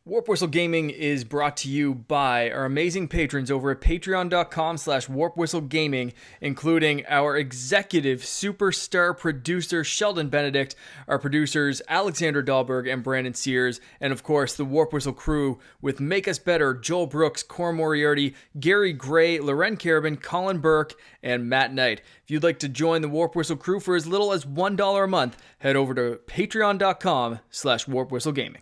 Warp Whistle Gaming is brought to you by our amazing patrons over at patreon.com/warpwhistlegaming, including our executive superstar producer, Sheldon Benedict, our producers, Alexandra Dahlberg and Brandon Sears, and of course, the Warp Whistle crew with Make Us Better, Joel Brooks, Cora Moriarty, Gary Gray, Loren Carabin, Colin Burke, and Matt Knight. If you'd like to join the Warp Whistle crew for as little as $1 a month, head over to patreon.com/warpwhistlegaming.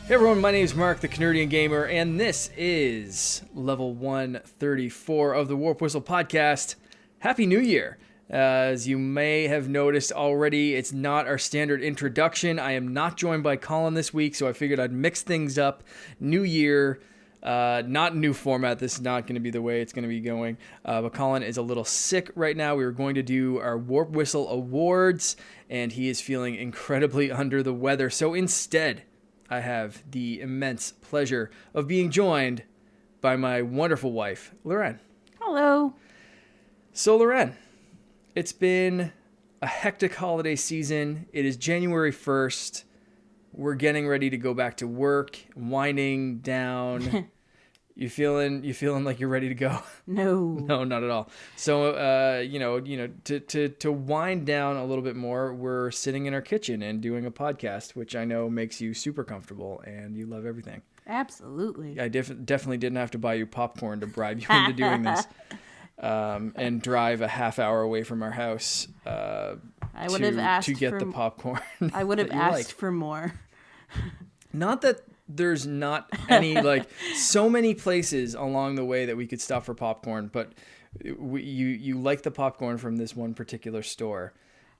Hey everyone, my name is Mark, the Canadian Gamer, and this is level 134 of the Warp Whistle podcast. Happy New Year! As you may have noticed already, it's not our standard introduction. I am not joined by Colin this week, so I figured I'd mix things up. New Year, not new format. This is not going to be the way it's going to be going. But Colin is a little sick right now. We were going to do our Warp Whistle Awards, and he is feeling incredibly under the weather. So instead, I have the immense pleasure of being joined by my wonderful wife, Loren. Hello. So, Loren, it's been a hectic holiday season. It is January 1st. We're getting ready to go back to work, winding down. You feeling like you're ready to go? No. No, not at all. So, to wind down a little bit more, we're sitting in our kitchen and doing a podcast, which I know makes you super comfortable and you love everything. Absolutely. I definitely didn't have to buy you popcorn to bribe you into doing this, and drive a half hour away from our house. I would have asked to get the popcorn. I would have asked for more. Not that there's not any, so many places along the way that we could stop for popcorn, but you like the popcorn from this one particular store,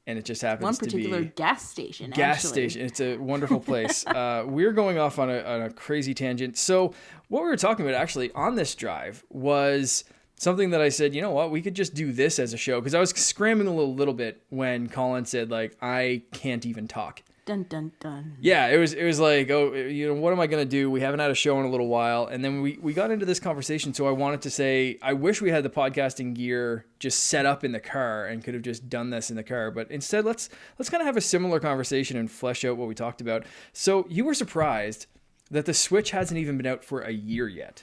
and it just happens to be... One particular gas station, station. It's a wonderful place. We're going off on a crazy tangent. So what we were talking about actually on this drive was something that I said, you know what, we could just do this as a show, because I was scrambling a little bit when Colin said, I can't even talk. Dun, dun, dun. Yeah, it was like, oh, what am I going to do? We haven't had a show in a little while. And then we got into this conversation. So I wanted to say, I wish we had the podcasting gear just set up in the car and could have just done this in the car. But instead, let's kind of have a similar conversation and flesh out what we talked about. So you were surprised that the Switch hasn't even been out for a year yet.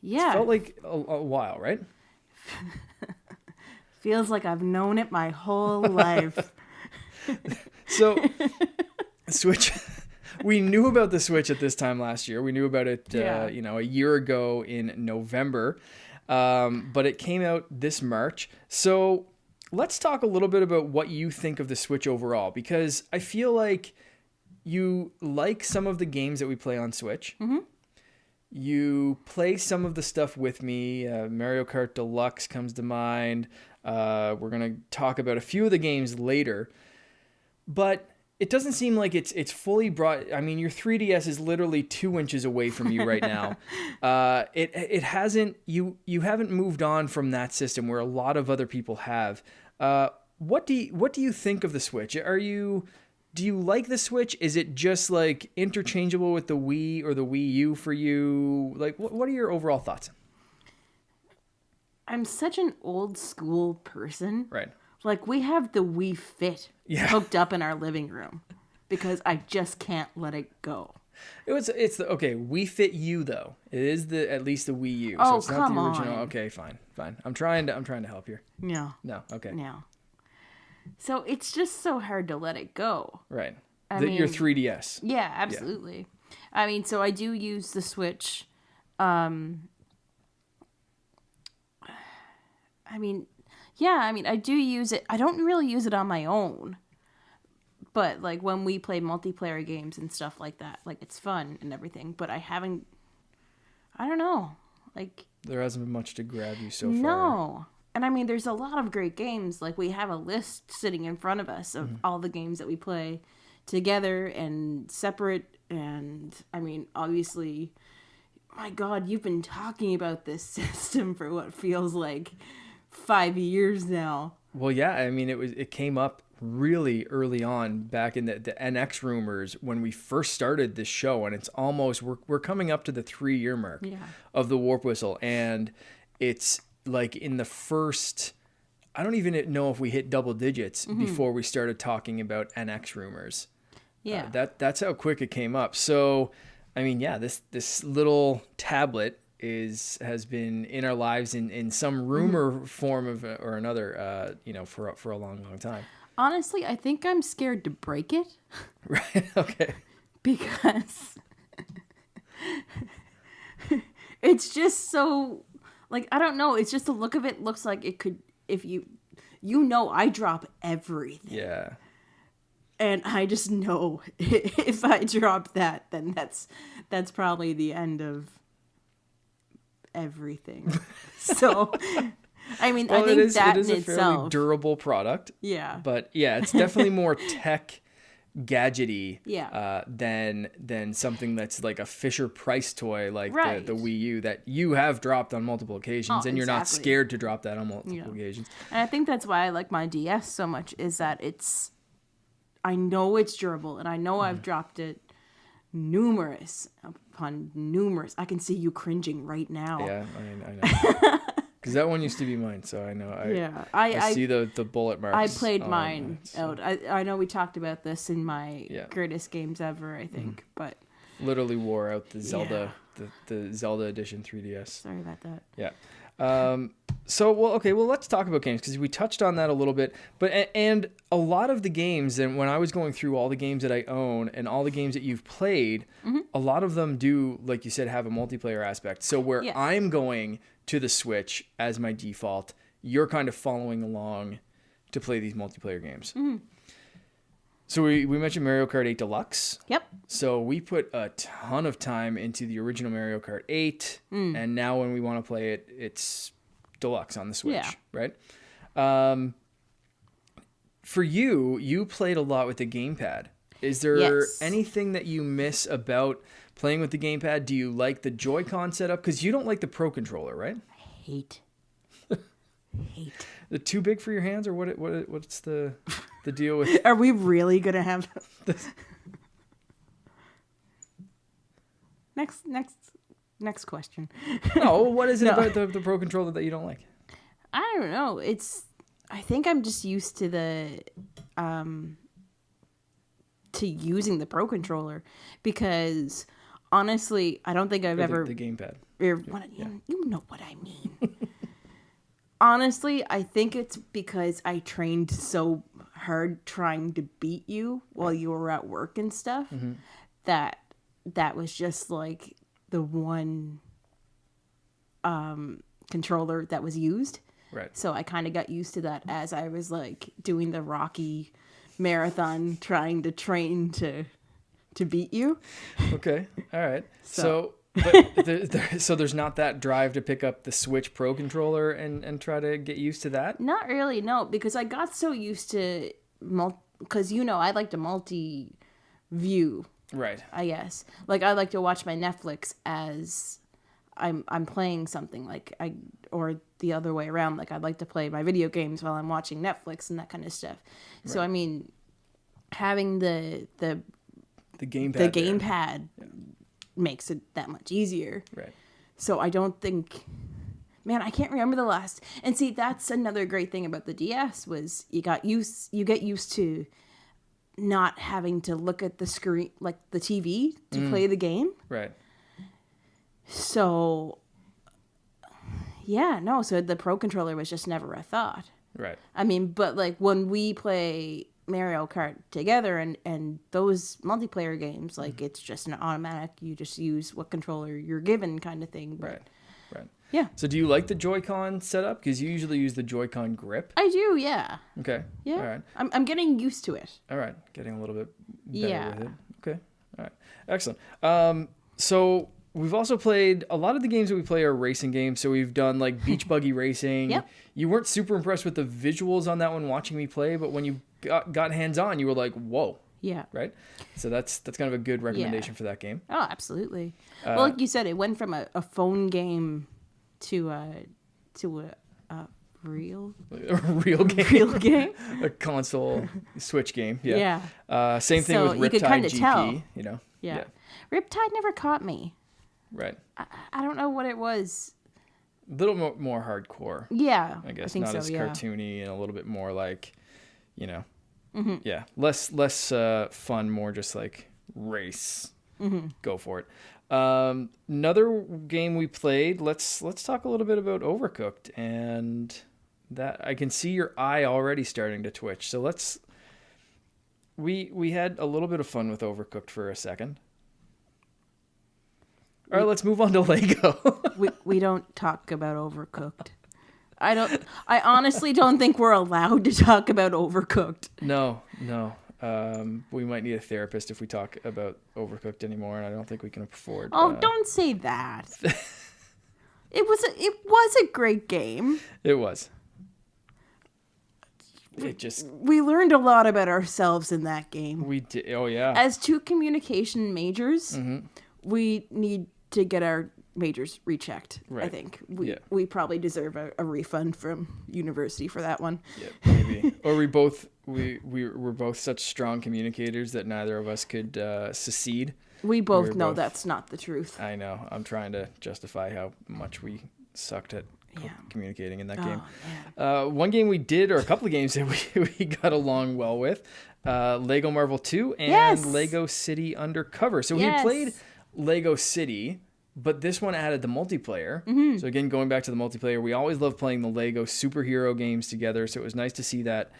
Yeah. It felt like a while, right? Feels like I've known it my whole life. So, Switch, we knew about the Switch at this time last year. We knew about it, a year ago in November, but it came out this March. So let's talk a little bit about what you think of the Switch overall, because I feel like you like some of the games that we play on Switch. Mm-hmm. You play some of the stuff with me. Mario Kart Deluxe comes to mind. We're going to talk about a few of the games later. But it doesn't seem like it's fully brought. I mean, your 3DS is literally 2 inches away from you right now. It hasn't. You haven't moved on from that system where a lot of other people have. What do you think of the Switch? Do you like the Switch? Is it just interchangeable with the Wii or the Wii U for you? What are your overall thoughts? I'm such an old school person. Right. We have the Wii Fit hooked up in our living room because I just can't let it go. It's the Wii Fit U though. It is at least the Wii U. Oh, so it's come not the original. on. Okay, fine. I'm trying to help here. No. No. Okay. No. So it's just so hard to let it go. Right. Your 3DS. Yeah, absolutely. Yeah. I mean, so I do use the Switch. I do use it. I don't really use it on my own. But, when we play multiplayer games and stuff like that, it's fun and everything. But I don't know. There hasn't been much to grab you so far. No. And, there's a lot of great games. We have a list sitting in front of us of all the games that we play together and separate. And, obviously, my God, you've been talking about this system for what feels like 5 years now. Well, yeah, I mean, it came up really early on back in the NX rumors when we first started this show, and it's almost we're coming up to the 3-year mark of the Warp Whistle, and it's like in the first, I don't even know if we hit double digits before we started talking about NX rumors. Yeah, that's how quick it came up. So, I mean, yeah, this little tablet has been in our lives in some rumor form or another, for a long time. Honestly, I think I'm scared to break it. Right. Okay. Because it's just so, like, I don't know. It's just the look of it looks like it could, if I drop everything. Yeah. And I just know if I drop that, then that's probably the end of everything. So, I mean, I think that it is in a fairly itself, durable product. Yeah. But yeah, it's definitely more tech gadgety Yeah. than something that's like a Fisher Price toy like Right. the Wii U that you have dropped on multiple occasions, and you're not exactly. scared to drop that on multiple occasions. And I think that's why I like my DS so much, is that I know it's durable, and I know I've dropped it numerous upon numerous. I can see you cringing right now. Yeah, I know. Because that one used to be mine, so I know. I see the bullet marks. I played on mine it, so. out. I know we talked about this in my Yeah. greatest games ever, I think, but Literally wore out the Zelda, the Zelda edition 3DS. sorry about that. Yeah. Well, let's talk about games, because we touched on that a little bit. But and a lot of the games, and when I was going through all the games that I own and all the games that you've played, a lot of them do, like you said, have a multiplayer aspect. So where Yes. I'm going to the Switch as my default, you're kind of following along to play these multiplayer games. So we mentioned Mario Kart 8 Deluxe. Yep. So we put a ton of time into the original Mario Kart 8, and now when we want to play it, it's Deluxe on the Switch, Yeah. right? For you played a lot with the gamepad. Is there Yes. anything that you miss about playing with the gamepad? Do you like the Joy-Con setup? Because you don't like the Pro Controller, right? Hate. The too big for your hands, or what's the deal with? Are we really gonna have next question? No, what is it about the Pro Controller that you don't like? I don't know. I think I'm just used to to using the Pro Controller, because honestly, I don't think I've ever the gamepad. You know what I mean. Honestly, I think it's because I trained so hard trying to beat you while you were at work and stuff, that was just like the one controller that was used. Right. So I kind of got used to that as I was like doing the Rocky marathon, trying to train to beat you. Okay. All right. But there's not that drive to pick up the Switch Pro Controller and try to get used to that? Not really, no, because I got so used to because I like to multi-view. Right. I guess. Like, I like to watch my Netflix as I'm playing something, or the other way around. Like, I'd like to play my video games while I'm watching Netflix and that kind of stuff. Right. So I mean, having the gamepad makes it that much easier. Right. So I don't think, man, I can't remember the last. And see, that's another great thing about the DS was you get used to not having to look at the screen, like the TV, to play the game. Right. So so the Pro Controller was just never a thought. Right. I mean, but like when we play Mario Kart together and those multiplayer games, like it's just an automatic, you just use what controller you're given kind of thing. But, right. Yeah. So do you like the Joy-Con setup? Because you usually use the Joy-Con grip. I do, yeah. Okay. Yeah. All right. I'm getting used to it. All right. Getting a little bit better Yeah. with it. Okay. All right. Excellent. So we've also played, a lot of the games that we play are racing games. So we've done like beach buggy racing. Yep. You weren't super impressed with the visuals on that one watching me play, but when you got hands-on, you were like, whoa. Yeah. Right? So that's kind of a good recommendation for that game. Oh, absolutely. Well, like you said, it went from a phone game to a Real A real game. real game. A console Switch game. Yeah. Same thing So with you could Riptide kinda GP. tell. You know. Yeah. Riptide never caught me. Right. I don't know what it was. A little more hardcore. Yeah. I guess think not so, as yeah. cartoony and a little bit more like, you know. Mm-hmm. Yeah. Less fun, more just like race. Mm-hmm. Go for it. Another game we played. Let's talk a little bit about Overcooked, and that I can see your eye already starting to twitch. So we had a little bit of fun with Overcooked for a second. All right, let's move on to Lego. we don't talk about Overcooked. I honestly don't think we're allowed to talk about Overcooked. No. We might need a therapist if we talk about Overcooked anymore, and I don't think we can afford. Oh, don't say that. It was a great game. It was. It just We learned a lot about ourselves in that game. we did. Oh yeah. As two communication majors, we need to get our majors rechecked. I Right. think Yeah. we probably deserve a refund from university for that one. Yeah, maybe. Or we were both such strong communicators that neither of us could secede. We both were know both- that's not the truth. I know. I'm trying to justify how much we sucked at communicating in that game. Man. One game we did, or a couple of games that we got along well with, Lego Marvel 2 and Yes. Lego City Undercover. So we had Yes. played Lego City, but this one added the multiplayer. So again, going back to the multiplayer, we always love playing the Lego superhero games together. So it was nice to see that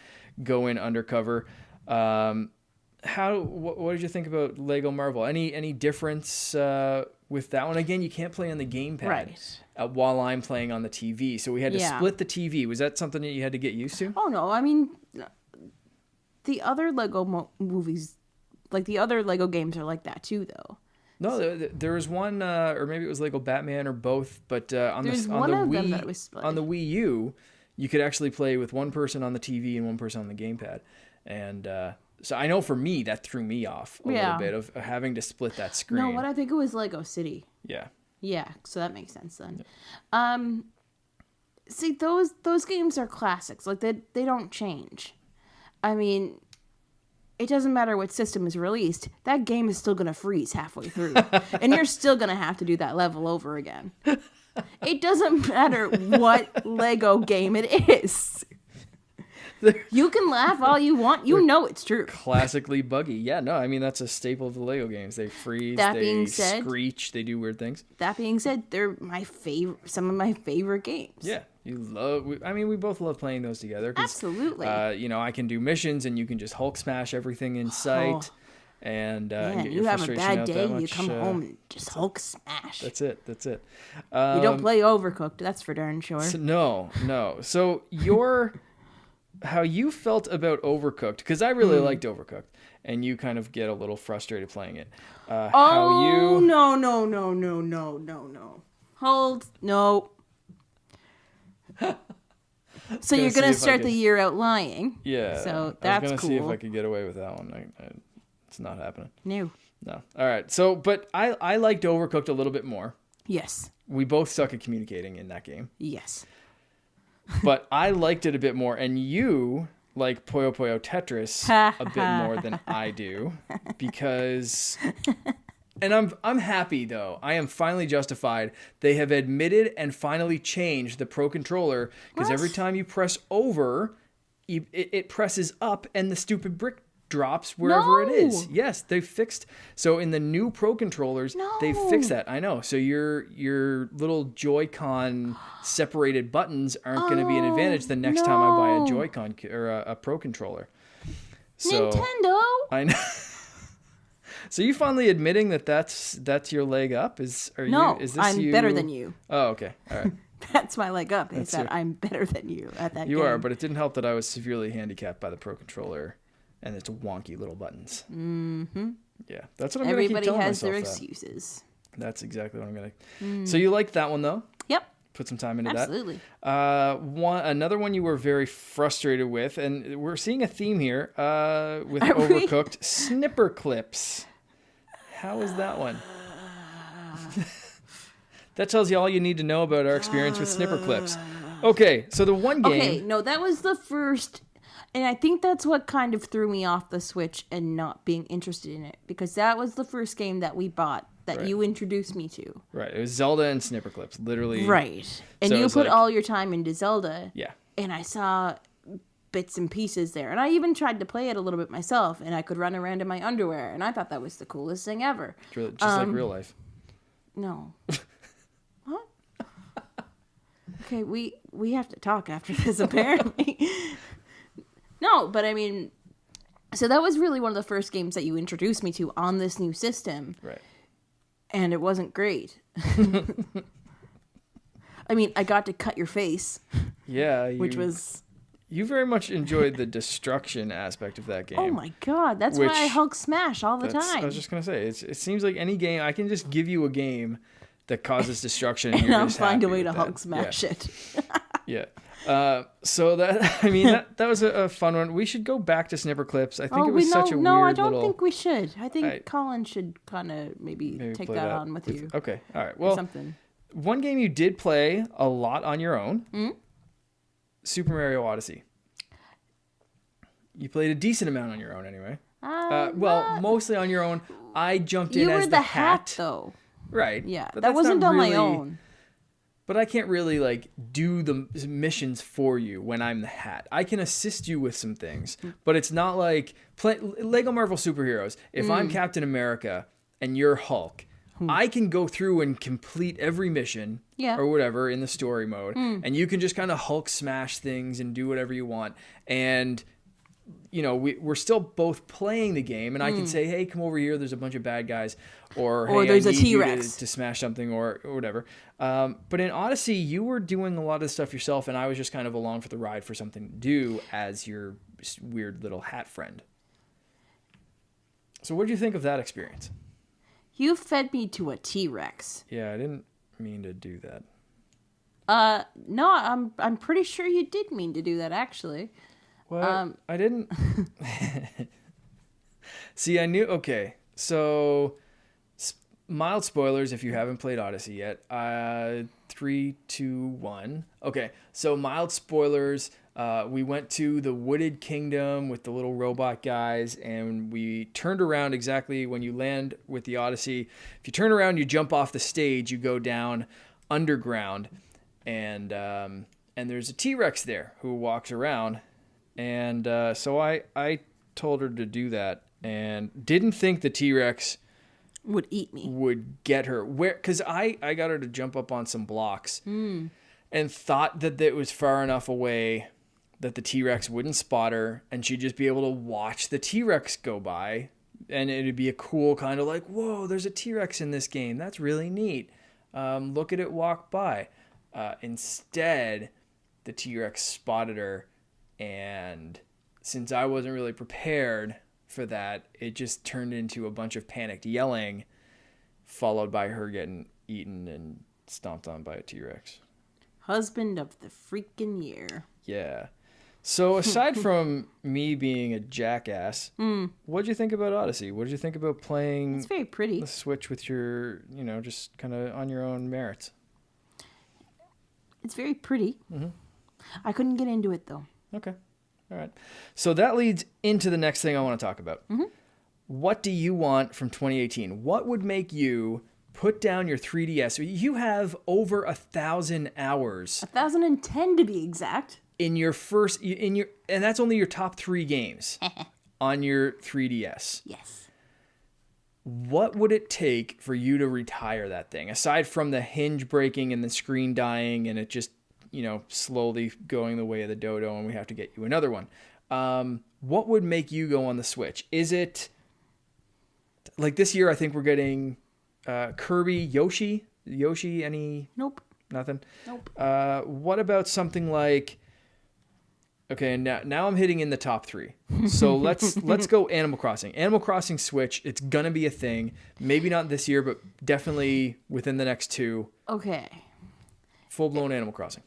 go in Undercover. What did you think about Lego Marvel? Any difference with that one? Again, you can't play on the gamepad Right. while I'm playing on the TV. So we had to Yeah. split the TV. Was that something that you had to get used to? Oh no, I mean, the other Lego movies, like the other Lego games, are like that too, though. No, there was one, or maybe it was Lego Batman or both. But on There's the one of Wii, them that was split. on the Wii U, you could actually play with one person on the TV and one person on the gamepad. And so I know for me that threw me off a little bit of having to split that screen. No, what I think it was Lego City. Yeah. Yeah, so that makes sense then. See, those games are classics. Like they don't change. I mean, it doesn't matter what system is released. That game is still gonna freeze halfway through, and you're still gonna have to do that level over again. It doesn't matter what Lego game it is. You can laugh all you want. You know it's true. Classically buggy. Yeah, no, I mean, that's a staple of the Lego games. They freeze, That they being said- screech, they do weird things. That being said, they're some of my favorite games. Yeah, we both love playing those together. 'Cause, Absolutely. I can do missions and you can just Hulk smash everything in sight. And Man, get you your have a frustration bad out day, that you much, come home and just Hulk smash. That's it. You don't play Overcooked, that's for darn sure. No. So how you felt about Overcooked, because I really liked Overcooked, and you kind of get a little frustrated playing it. No. Hold, no. So you're see going to if I start can- the year out lying. Yeah. So I that's was gonna cool. see if I could get away with that one. It's not happening. No. No. All right. So, but I liked Overcooked a little bit more. Yes. We both suck at communicating in that game, Yes. but I liked it a bit more, and you like Puyo Puyo Tetris a bit more than I do, because. And I'm happy though. I am finally justified. They have admitted and finally changed the Pro Controller, because every time you press over, it presses up and the stupid brick drops wherever it is. No. Yes, they fixed. So in the new Pro Controllers, they fixed that. I know. So your little Joy-Con separated buttons aren't going to be an advantage the next time I buy a Joy-Con or a Pro Controller. So, Nintendo. I know. So you finally admitting that's your leg up? I'm better than you. Oh, okay. All right. That's my leg up. Is that your- I'm better than you at that game. You are, but it didn't help that I was severely handicapped by the Pro Controller and its wonky little buttons. Mm-hmm. Yeah, that's what I'm going to keep Everybody telling has myself. their that. excuses. That's exactly what I'm going to. So you liked that one though? Yep. Put some time into Absolutely. that. Another one you were very frustrated with, and we're seeing a theme here with Are we? Overcooked snipper clips. How is that one? That tells you all you need to know about our experience with snipper clips. Okay, so the one game... Okay, no, that was the first... And I think that's what kind of threw me off the Switch and not being interested in it. Because that was the first game that we bought that you introduced me to. Right, it was Zelda and Snipperclips, literally. Right. And So you it's put like- all your time into Zelda. Yeah. And I saw bits and pieces there. And I even tried to play it a little bit myself. And I could run around in my underwear. And I thought that was the coolest thing ever. Just like real life. No. What? Okay, we have to talk after this, apparently. No, but I mean, so that was really one of the first games that you introduced me to on this new system. Right. And it wasn't great. I mean, I got to cut your face. Yeah. Which was... You very much enjoyed the destruction aspect of that game. Oh my god, that's why I Hulk smash all the time. I was just going to say, it seems like any game, I can just give you a game that causes destruction and, and you're I'll just find a happy way to with Hulk that. smash it. Yeah. So that, I mean, that was a fun one. We should go back to Snipperclips. I think it was such a weird No, I don't little... think we should. I think Colin should kind of maybe take play that on with you. Okay. All right. Well, Something. one game you did play a lot on your own, Super Mario Odyssey. You played a decent amount on your own anyway. Mostly on your own. I jumped in You as were the the hat, though. Right. Yeah, But that that's wasn't not on my really- own. But I can't really like do the missions for you when I'm the hat. I can assist you with some things, but it's not like Lego Marvel Superheroes. If I'm Captain America and you're Hulk, I can go through and complete every mission or whatever in the story mode, and you can just kind of Hulk smash things and do whatever you want. And you know, we're still both playing the game, and I can say, "Hey, come over here. There's a bunch of bad guys," or "Hey, there's I a need you T-Rex to smash something," or whatever. But in Odyssey, you were doing a lot of stuff yourself, and I was just kind of along for the ride for something to do as your weird little hat friend. So, what did you think of that experience? You fed me to a T-Rex. Yeah, I didn't mean to do that. No, I'm pretty sure you did mean to do that, actually. Well, I didn't. See, I knew. Okay, so mild spoilers if you haven't played Odyssey yet. 3, 2, 1. Okay, so mild spoilers. We went to the Wooded Kingdom with the little robot guys, and we turned around exactly when you land with the Odyssey. If you turn around, you jump off the stage, you go down underground, and there's a T-Rex there who walks around. And so I told her to do that and didn't think the T-Rex would eat me. Would get her. Because I got her to jump up on some blocks and thought that it was far enough away that the T-Rex wouldn't spot her and she'd just be able to watch the T-Rex go by. And it'd be a cool kind of like, whoa, there's a T-Rex in this game. That's really neat. Look at it walk by. Instead, the T-Rex spotted her. And since I wasn't really prepared for that, it just turned into a bunch of panicked yelling, followed by her getting eaten and stomped on by a T-Rex. Husband of the freaking year. Yeah. So aside from me being a jackass, what did you think about Odyssey? What did you think about playing It's very pretty. the Switch with your, just kind of on your own merits? It's very pretty. I couldn't get into it, though. Okay. All right. So that leads into the next thing I want to talk about. What do you want from 2018? What would make you put down your 3DS? You have over 1,000 hours. 1,010 to be exact. And that's only your top 3 games on your 3DS. Yes. What would it take for you to retire that thing? Aside from the hinge breaking and the screen dying and it just slowly going the way of the dodo and we have to get you another one. What would make you go on the Switch? Is it like this year? I think we're getting Kirby, Yoshi, any? Nope. Nothing. Nope. What about something like? Okay, now I'm hitting in the top 3. So let's go Animal Crossing. Animal Crossing Switch. It's gonna be a thing. Maybe not this year, but definitely within the next 2. Okay. Full blown Animal Crossing.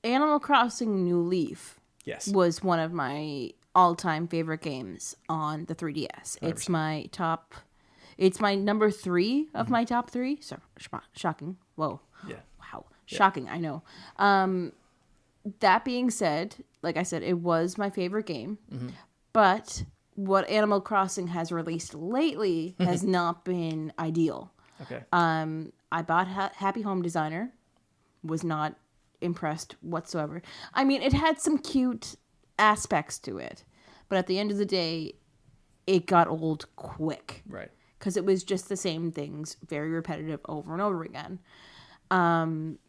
Animal Crossing New Leaf Yes. was one of my all-time favorite games on the 3DS. 100%. It's my number 3 of my top 3. So shocking. Whoa. Yeah. Wow. Shocking, I know. that being said, like I said, it was my favorite game. But what Animal Crossing has released lately has not been ideal. Okay. I bought Happy Home Designer. Was not impressed whatsoever. I mean, it had some cute aspects to it. But at the end of the day, it got old quick. Right. Because it was just the same things, very repetitive over and over again.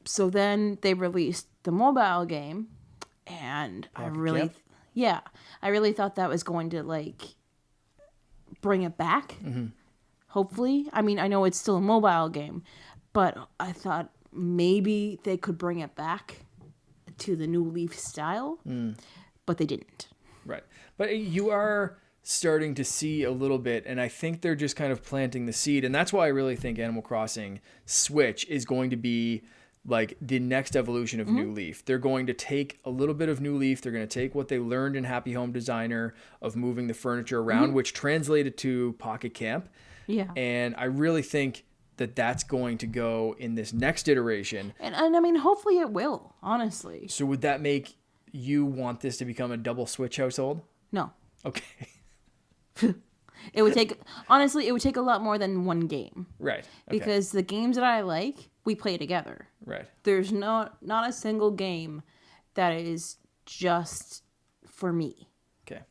So then they released the mobile game, and I really thought that was going to like bring it back. Hopefully, I mean, I know it's still a mobile game, but I thought maybe they could bring it back to the New Leaf style, but they didn't. Right, but you are starting to see a little bit, and I think they're just kind of planting the seed, and that's why I really think Animal Crossing Switch is going to be like the next evolution of New Leaf. They're going to take a little bit of New Leaf, they're going to take what they learned in Happy Home Designer of moving the furniture around, which translated to Pocket Camp. Yeah. And I really think that that's going to go in this next iteration. And I mean, hopefully it will, honestly. So would that make you want this to become a double Switch household? No. Okay. It would take, honestly, it would take a lot more than one game. Right. Okay. Because the games that I like, we play together. Right. There's not a single game that is just for me. Okay.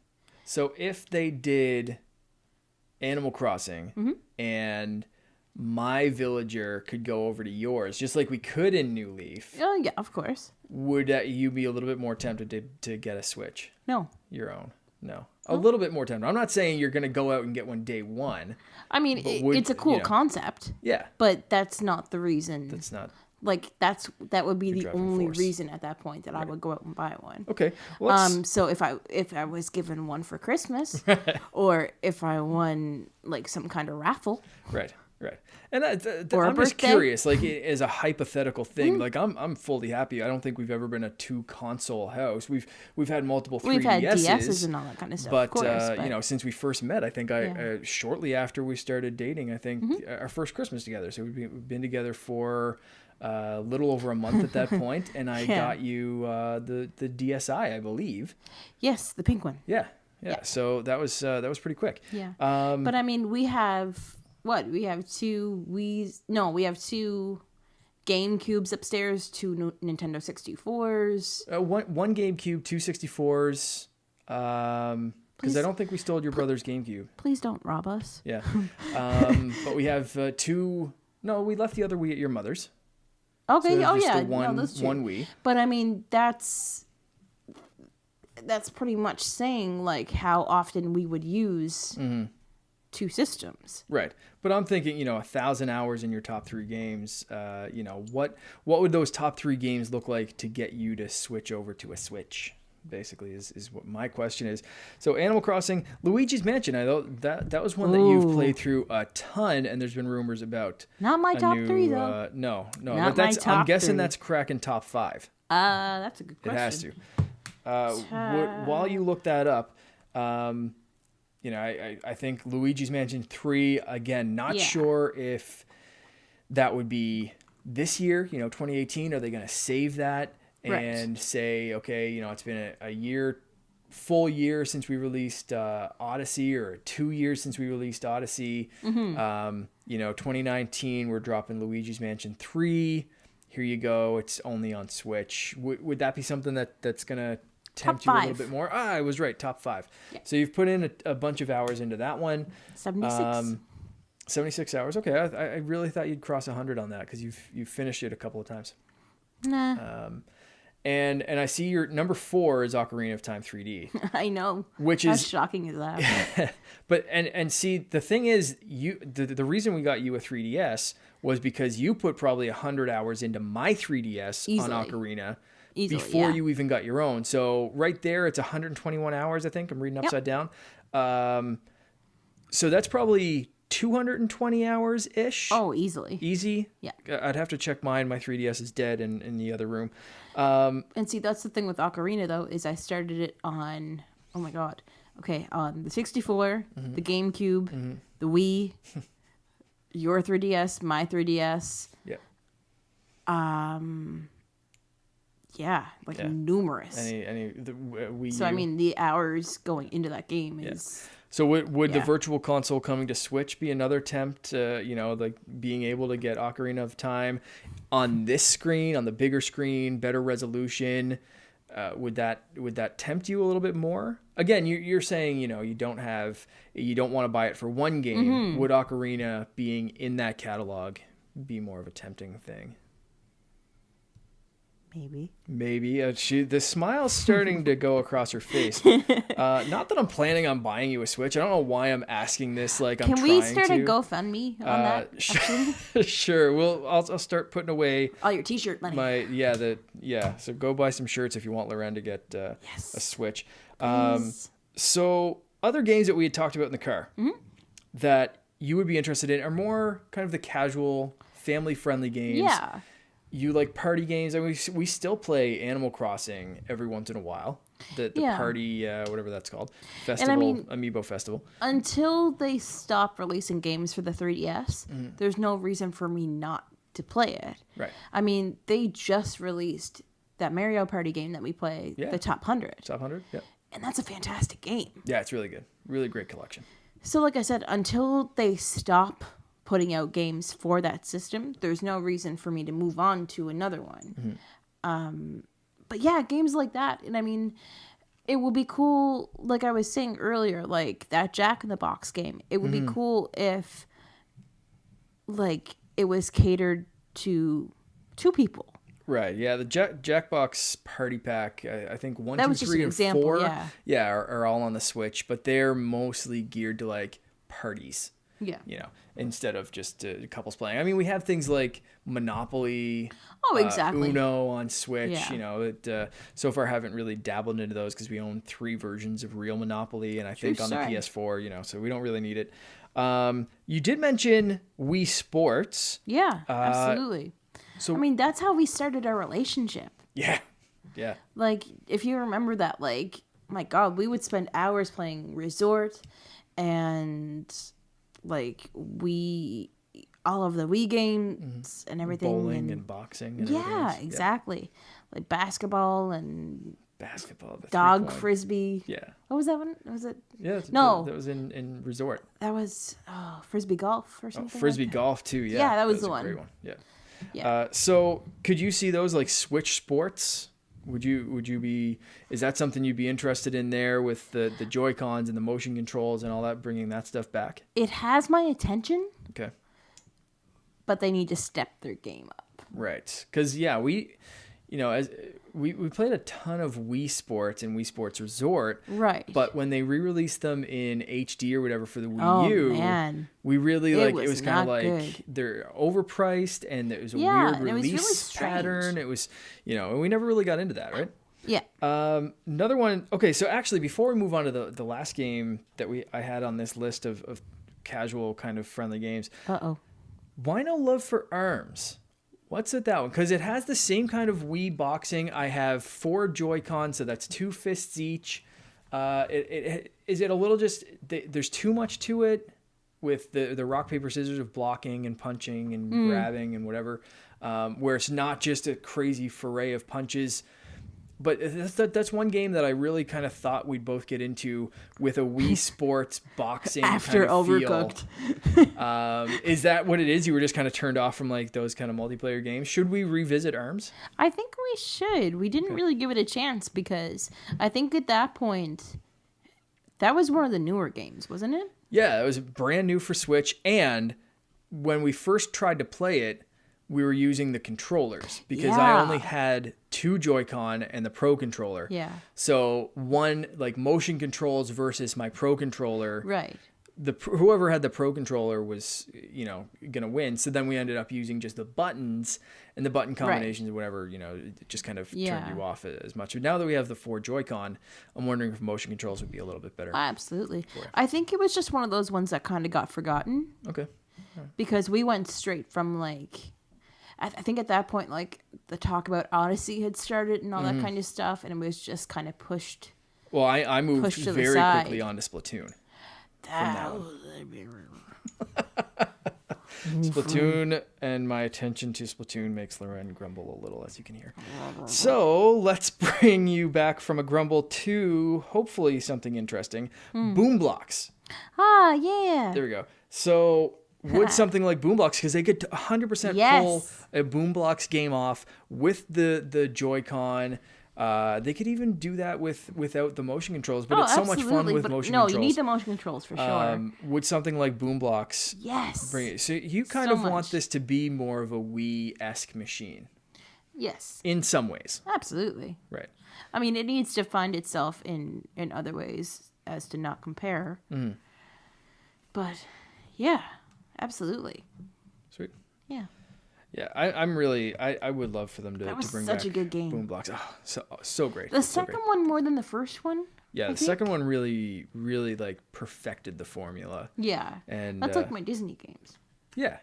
So if they did Animal Crossing and my villager could go over to yours, just like we could in New Leaf. Oh, yeah, of course. Would you be a little bit more tempted to get a Switch? No. Your own? No. A little bit more tempted. I'm not saying you're going to go out and get one day one. I mean, it's a cool concept. Yeah. But that's not the reason. That's not. Like, that would be the only force. reason at that point that I would go out and buy one. Okay. Well, so if I was given one for Christmas, or if I won like some kind of raffle, right, and or I'm just birthday. curious, like as a hypothetical thing, like I'm fully happy. I don't think we've ever been a 2-console house. We've had multiple 3DSs. We've had DSs and all that kind of stuff. But, of course, you know, since we first met, I think shortly after we started dating, I think our first Christmas together. So we've been together for a little over a month at that point, and I got you the DSi, I believe. Yes, the pink one. Yeah. So that was pretty quick. Yeah. But I mean, we have what? We have two we have two GameCubes upstairs, two Nintendo 64s. One GameCube, two 64s. Because I don't think we stole your brother's GameCube. Please don't rob us. Yeah. But we have two. No, we left the other Wii at your mother's. Okay. So That's true. one Wii. But I mean, that's pretty much saying like how often we would use two systems. Right. But I'm thinking, 1,000 hours in your top 3 games. What would those top 3 games look like to get you to switch over to a Switch? Basically, is what my question is. So, Animal Crossing, Luigi's Mansion. I know that was one that you've played through a ton, and there's been rumors about. Not my top 3 though. No. Not but that's. my top I'm guessing 3. that's cracking top 5. That's a good question. It has to. While you look that up, I think Luigi's Mansion 3. Again, not sure if that would be this year. 2018. Are they going to save that? And say, okay, it's been a full year since we released Odyssey, or 2 years since we released Odyssey. 2019, we're dropping Luigi's Mansion 3. Here you go. It's only on Switch. Would that be something that's going to tempt you a little bit more? I was right. Top 5. Yeah. So you've put in a bunch of hours into that one. 76. 76 hours. Okay. I really thought you'd cross 100 on that because you've finished it a couple of times. Nah. And I see your number 4 is Ocarina of Time 3D. I know. Which How is shocking is that? But and see, the thing is, the reason we got you a 3DS was because you put probably 100 hours into my 3DS on Ocarina before you even got your own. So right there, it's 121 hours. I think I'm reading upside down. So that's probably 220 hours ish. Oh, easily. Easy. Yeah. I'd have to check mine. My 3DS is dead in the other room. And see, that's the thing with Ocarina though, is I started it on, oh my God. Okay. On the 64, the GameCube, the Wii, your 3DS, my 3DS. Yeah. numerous. Wii I U? mean, the hours going into that game is... So would the Virtual Console coming to Switch be another attempt, like being able to get Ocarina of Time on this screen, on the bigger screen, better resolution? Would that tempt you a little bit more? Again, you're saying, you don't want to buy it for one game. Mm-hmm. Would Ocarina being in that catalog be more of a tempting thing? Maybe. The smile's starting to go across her face. Not that I'm planning on buying you a Switch. I don't know why I'm asking this. Like, I'm trying to. Can we start a GoFundMe on that? Sure. Well, I'll start putting away all your T-shirt money. So go buy some shirts if you want Loren to get a Switch. So other games that we had talked about in the car that you would be interested in are more kind of the casual, family-friendly games. Yeah. You like party games. I mean, we still play Animal Crossing every once in a while. The party, whatever that's called. Festival, Amiibo Festival. Until they stop releasing games for the 3DS, there's no reason for me not to play it. Right. I mean, they just released that Mario Party game that we play, the Top 100. Top 100, yeah. And that's a fantastic game. Yeah, it's really good. Really great collection. So like I said, until they stop putting out games for that system, there's no reason for me to move on to another one. But yeah, games like that. And I mean, it would be cool, like I was saying earlier, like that Jack in the Box game. It would be cool if like it was catered to 2 people. Right, yeah, the Jackbox Party Pack, I think 1, 2, 3, and 4 are all on the Switch, but they're mostly geared to like parties. Yeah. Instead of just couples playing. I mean, we have things like Monopoly, exactly. Uno on Switch. So far haven't really dabbled into those because we own 3 versions of real Monopoly, and I think on the PS4, so we don't really need it. You did mention Wii Sports. Yeah, absolutely. So I mean, that's how we started our relationship. Yeah. Like, if you remember that, like, my God, we would spend hours playing Resort and like all of the Wii games and everything. Bowling and boxing. And exactly. Like basketball, the dog frisbee. Yeah. What was that one? Was it? Yeah. No. That was in Resort. That was frisbee golf or something. Frisbee like golf too. Yeah. Yeah, that was the one. A great one. Yeah. So could you see those like Switch Sports? Would you be? Is that something you'd be interested in there with the Joy-Cons and the motion controls and all that, bringing that stuff back? It has my attention. Okay. But they need to step their game up. Right, because as we played a ton of Wii Sports and Wii Sports Resort. Right. But when they re-released them in HD or whatever for the Wii U, we really it was kind of like good. They're overpriced and there was a weird release pattern. It was, and we never really got into that, right? Yeah. Another one. Okay, so actually, before we move on to the last game that I had on this list of casual kind of friendly games. Why no Love for Arms? What's with that one? Because it has the same kind of Wii boxing. I have 4 Joy-Cons, so that's 2 fists each. Is it a little just... There's too much to it with the rock, paper, scissors of blocking and punching and grabbing and whatever, where it's not just a crazy foray of punches. But that's one game that I really kind of thought we'd both get into with a Wii Sports boxing after kind of Overcooked. Is that what it is? You were just kind of turned off from like those kind of multiplayer games. Should we revisit ARMS? I think we should. We didn't really give it a chance because I think at that point, that was one of the newer games, wasn't it? Yeah, it was brand new for Switch. And when we first tried to play it, we were using the controllers because I only had 2 Joy-Con and the Pro controller. Yeah. So one like motion controls versus my Pro controller. Right. Whoever had the Pro controller was, going to win. So then we ended up using just the buttons and the button combinations and whatever, it just kind of turned you off as much. But now that we have the 4 Joy-Con, I'm wondering if motion controls would be a little bit better. Absolutely. I think it was just one of those ones that kind of got forgotten. Okay. Because we went straight from like... I think at that point, like, the talk about Odyssey had started and all that kind of stuff, and it was just kind of pushed. Well, I moved very quickly on to Splatoon. Splatoon, and my attention to Splatoon makes Loren grumble a little, as you can hear. So let's bring you back from a grumble to hopefully something interesting. Boom blocks. Ah, yeah. There we go. So would something like boom blocks, because they could 100% pull a boom blocks game off with the Joy-Con. They could even do that without the motion controls, but it's so much fun with motion controls. No, you need the motion controls for sure. Would something like boom blocks bring it? So you kind of want this to be more of a Wii-esque machine. Yes. In some ways. Absolutely. Right. I mean, it needs to find itself in other ways as to not compare. Mm. But, yeah, absolutely. Sweet. Yeah. Yeah, I'm really. I would love for them to bring back such a good game. Boom blocks. Oh, so great. The second one more than the first one. Yeah, the second one really like perfected the formula. Yeah, and that's like my Disney games. Yeah.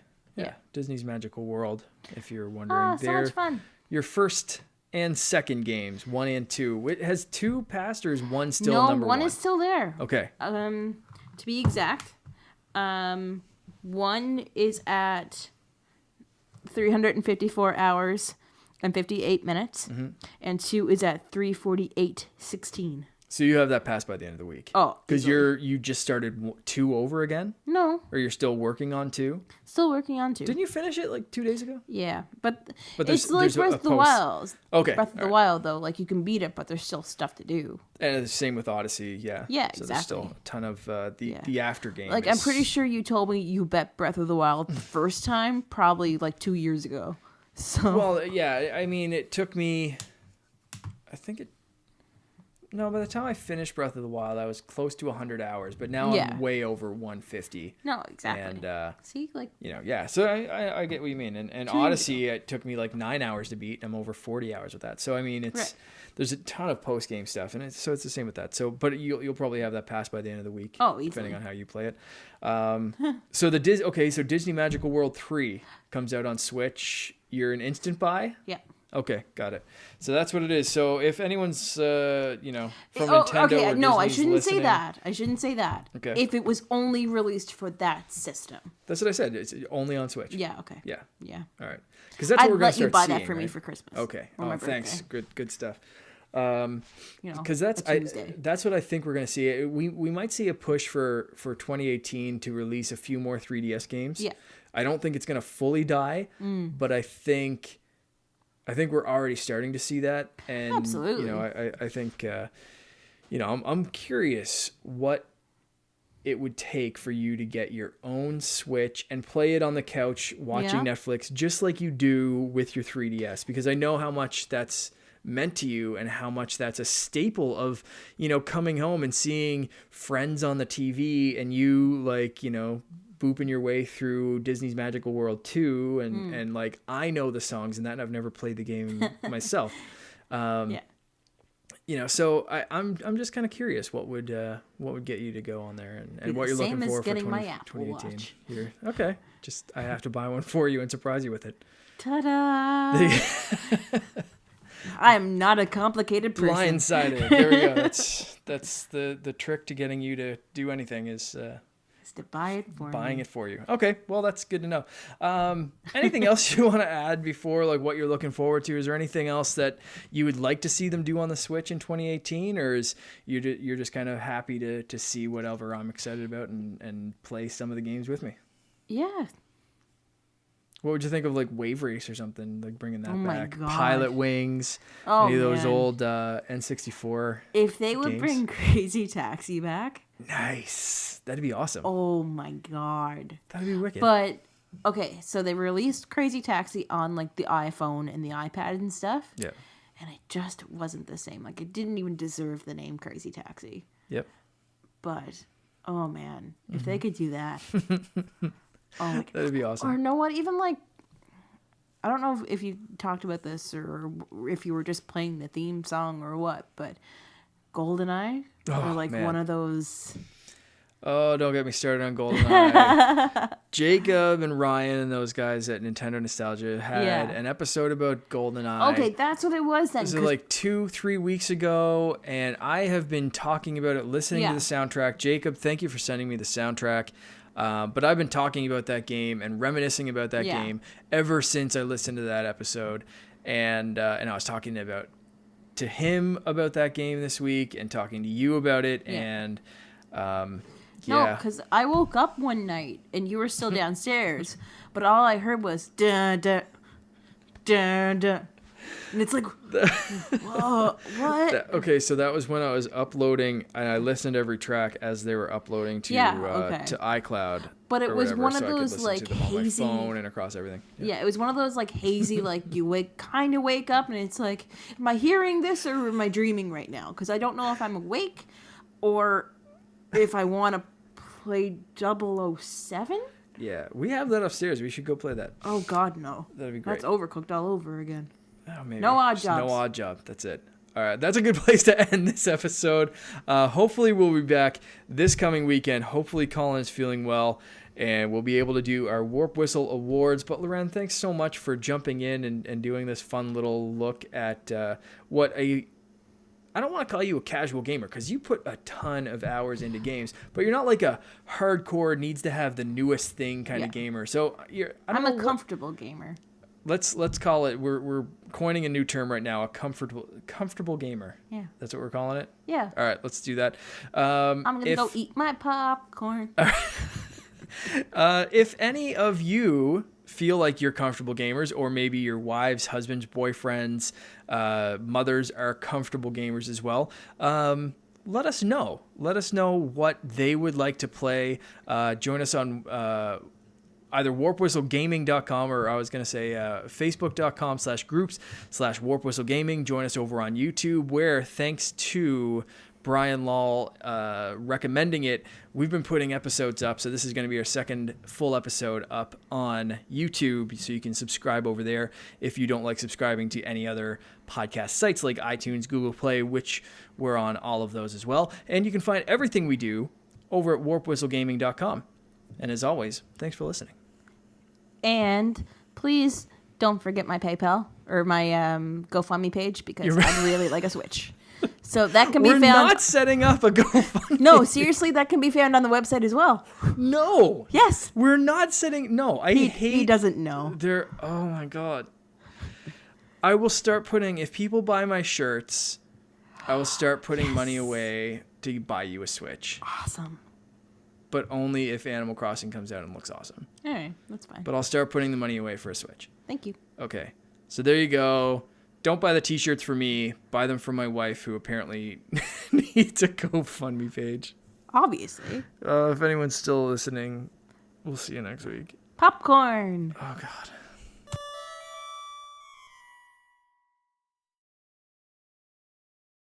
Disney's Magical World. If you're wondering, so much fun. Your first and second games, 1 and 2. It has 2 passed, or is 1 still number 1? No, 1 is still there. Okay. To be exact, 1 is at 354 hours and 58 minutes, and 2 is at 348:16. So you have that passed by the end of the week. Oh, because you just started 2 over again? No. Or you're still working on 2? Still working on 2. Didn't you finish it like 2 days ago? Yeah, but it's like Breath of the Wild. Okay. Breath of the Wild, though, like you can beat it, but there's still stuff to do. And the same with Odyssey, yeah. Yeah, so exactly. There's still a ton of the after game. Like, I'm pretty sure you told me you bet Breath of the Wild the first time, probably like 2 years ago. So. Well, yeah, I mean, it took me, no, by the time I finished Breath of the Wild, I was close to 100 hours, but now I'm way over 150. No, exactly. And, see, like... So I get what you mean. And Odyssey, it took me like 9 hours to beat, and I'm over 40 hours with that. So, I mean, there's a ton of post-game stuff, and so it's the same with that. So, but you'll probably have that passed by the end of the week. Oh, easily. Depending on how you play it. So Disney Magical World 3 comes out on Switch. You're an instant buy? Yeah. Okay, got it. So that's what it is. So if anyone's, from Nintendo or Disney's I shouldn't listening, say that. I shouldn't say that. Okay. If it was only released for that system. That's what I said. It's only on Switch. Yeah. Okay. Yeah. Yeah. All right. Because that's what we're going to start let you buy seeing, that for me right? for Christmas. Okay. Or my thanks. birthday. Good stuff. Because that's what I think we're going to see. We might see a push for 2018 to release a few more 3DS games. Yeah. I don't think it's going to fully die, but I think we're already starting to see that. And absolutely. I think I'm curious what it would take for you to get your own Switch and play it on the couch watching Netflix, just like you do with your 3DS, because I know how much that's meant to you and how much that's a staple of, coming home and seeing friends on the TV and you booping your way through Disney's Magical World 2 and like I know the songs and that, and I've never played the game myself. So I'm just kind of curious what would get you to go on there and what you're looking for 2018. Okay. Just I have to buy one for you and surprise you with it. Ta-da! I am not a complicated person. Blindsided. There we go. That's the trick to getting you to do anything is to buy it for buying it for you. Okay, well that's good to know. Anything else you want to add before like what you're looking forward to? Is there anything else that you would like to see them do on the Switch in 2018, or is you're just kind of happy to see whatever I'm excited about and play some of the games with me? Yeah. What would you think of like Wave Race or something, like bringing that back? God. Pilot Wings, any of those old N64 If they would games? bring Crazy Taxi back. Nice. That'd be awesome. Oh my God. That'd be wicked. But, okay, so they released Crazy Taxi on like the iPhone and the iPad and stuff. Yeah. And it just wasn't the same. Like it didn't even deserve the name Crazy Taxi. Yep. But, oh man, if they could do that. Oh my God. That'd be awesome. Or know what? Even like, I don't know if you talked about this or if you were just playing the theme song or what, but GoldenEye or like man. one of those. Oh, don't get me started on GoldenEye. Jacob and Ryan and those guys at Nintendo Nostalgia had an episode about GoldenEye. Okay, that's what it was then. This is like 2-3 weeks ago, and I have been talking about it, listening to the soundtrack. Jacob, thank you for sending me the soundtrack. But I've been talking about that game and reminiscing about that game ever since I listened to that episode. And I was talking to him about that game this week and talking to you about it. And no, because I woke up one night and you were still downstairs, but all I heard was dun dun dun dun, and it's like, whoa, what? Okay, so that was when I was uploading, and I listened to every track as they were uploading to iCloud. But it was one of those like hazy, on my phone and across everything. Yeah, it was one of those like hazy, like you kind of wake up and it's like, am I hearing this or am I dreaming right now? Because I don't know if I'm awake or if I want to play 007. Yeah, we have that upstairs. We should go play that. Oh God, no. That'd be great. That's Overcooked all over again. Oh, maybe. No odd jobs. No odd job. That's it. All right, that's a good place to end this episode. Hopefully we'll be back this coming weekend. Hopefully Colin is feeling well, and we'll be able to do our Warp Whistle Awards. But Loren, thanks so much for jumping in and doing this fun little look at what I don't want to call you a casual gamer because you put a ton of hours into games, but you're not like a hardcore needs to have the newest thing kind of gamer. So I'm a comfortable gamer. Let's call it. We're coining a new term right now. A comfortable gamer. Yeah, that's what we're calling it. Yeah. All right, let's do that. I'm gonna go eat my popcorn. If any of you feel like you're comfortable gamers, or maybe your wives, husbands, boyfriends, mothers are comfortable gamers as well, let us know. Let us know what they would like to play. Join us on either warpwhistlegaming.com, or I was going to say facebook.com/groups/warpwhistlegaming. Join us over on YouTube, where thanks to Brian Law recommending it, we've been putting episodes up. So this is going to be our second full episode up on YouTube. So you can subscribe over there if you don't like subscribing to any other podcast sites like iTunes, Google Play, which we're on all of those as well. And you can find everything we do over at warpwhistlegaming.com. And as always, thanks for listening. And please don't forget my PayPal or my GoFundMe page, because I'd really like a Switch. So that can be found. We're not setting up a GoFundMe. No, seriously, that can be found on the website as well. No. Yes. We're not setting. No, He doesn't know. Oh my God. I will start putting, if people buy my shirts, I will start putting money away to buy you a Switch. Awesome. But only if Animal Crossing comes out and looks awesome. All right, that's fine. But I'll start putting the money away for a Switch. Thank you. Okay. So there you go. Don't buy the t-shirts for me. Buy them for my wife, who apparently needs a GoFundMe page. Obviously. If anyone's still listening, we'll see you next week. Popcorn. Oh, God.